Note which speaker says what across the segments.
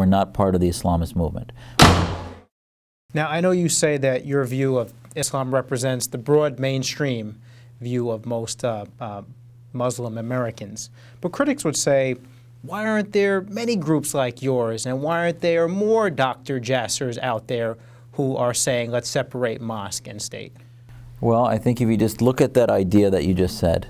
Speaker 1: we're not part of the Islamist movement.
Speaker 2: Now, I know you say that your view of Islam represents the broad mainstream view of most Muslim Americans. But critics would say, why aren't there many groups like yours, and why aren't there more Dr. Jassers out there who are saying, let's separate mosque and state?
Speaker 1: Well, I think if you just look at that idea that you just said,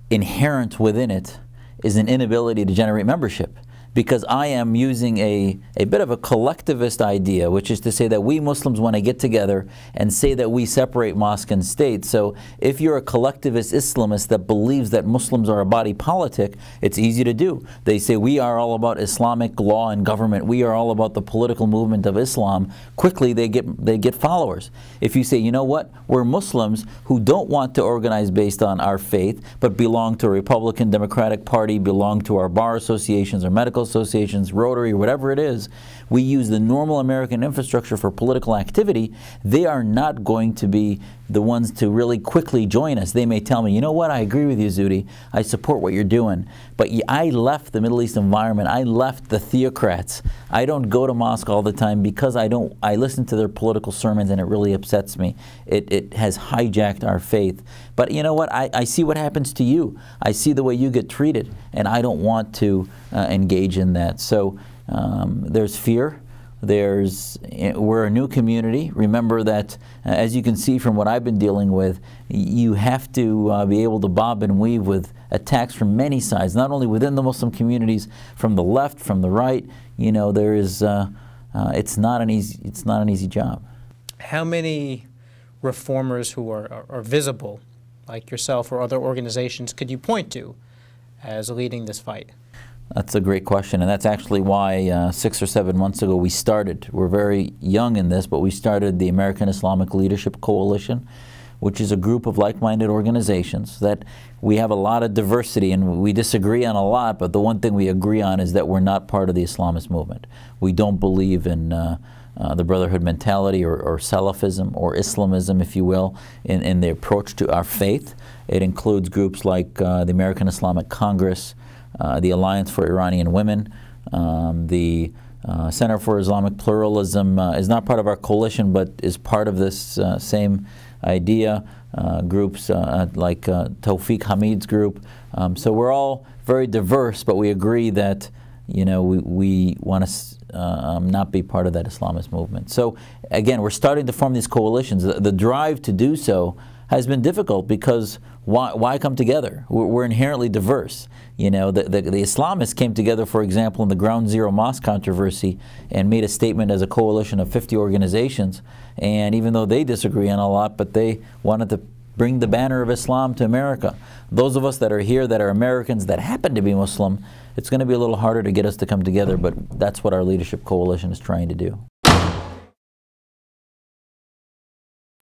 Speaker 1: inherent within it is an inability to generate membership. Because I am using a bit of a collectivist idea, which is to say that we Muslims want to get together and say that we separate mosque and state. So if you're a collectivist Islamist that believes that Muslims are a body politic, it's easy to do. They say we are all about Islamic law and government. We are all about the political movement of Islam. Quickly they get followers. If you say, you know what, we're Muslims who don't want to organize based on our faith, but belong to a Republican Democratic Party, belong to our bar associations or medical associations, Rotary, whatever it is, we use the normal American infrastructure for political activity, they are not going to be the ones to really quickly join us. They may tell me, you know what, I agree with you, Zuhdi, I support what you're doing, but I left the Middle East environment, I left the theocrats, I don't go to mosque all the time because I listen to their political sermons and it really upsets me. It has hijacked our faith. But you know what, I see what happens to you. I see the way you get treated, and I don't want to engage in that. So there's fear. We're a new community. Remember that, as you can see from what I've been dealing with, you have to be able to bob and weave with attacks from many sides, not only within the Muslim communities, from the left, from the right. You know, it's not an easy job.
Speaker 2: How many reformers who are visible, like yourself or other organizations, could you point to as leading this fight?
Speaker 1: That's a great question, and that's actually why 6 or 7 months ago we started. We're very young in this, but we started the American Islamic Leadership Coalition, which is a group of like-minded organizations that we have a lot of diversity and we disagree on a lot, but the one thing we agree on is that we're not part of the Islamist movement. We don't believe in the brotherhood mentality or Salafism or Islamism, if you will, in the approach to our faith. It includes groups like the American Islamic Congress, the Alliance for Iranian Women, the Center for Islamic Pluralism is not part of our coalition but is part of this same idea. Groups like Tawfiq Hamid's group. So we're all very diverse, but we agree that, you know, we want to not be part of that Islamist movement. So again, we're starting to form these coalitions. The drive to do so has been difficult because why come together? We're inherently diverse. You know, the Islamists came together, for example, in the Ground Zero Mosque controversy and made a statement as a coalition of 50 organizations. And even though they disagree on a lot, but they wanted to bring the banner of Islam to America. Those of us that are here that are Americans that happen to be Muslim, it's going to be a little harder to get us to come together, but that's what our leadership coalition is trying to do.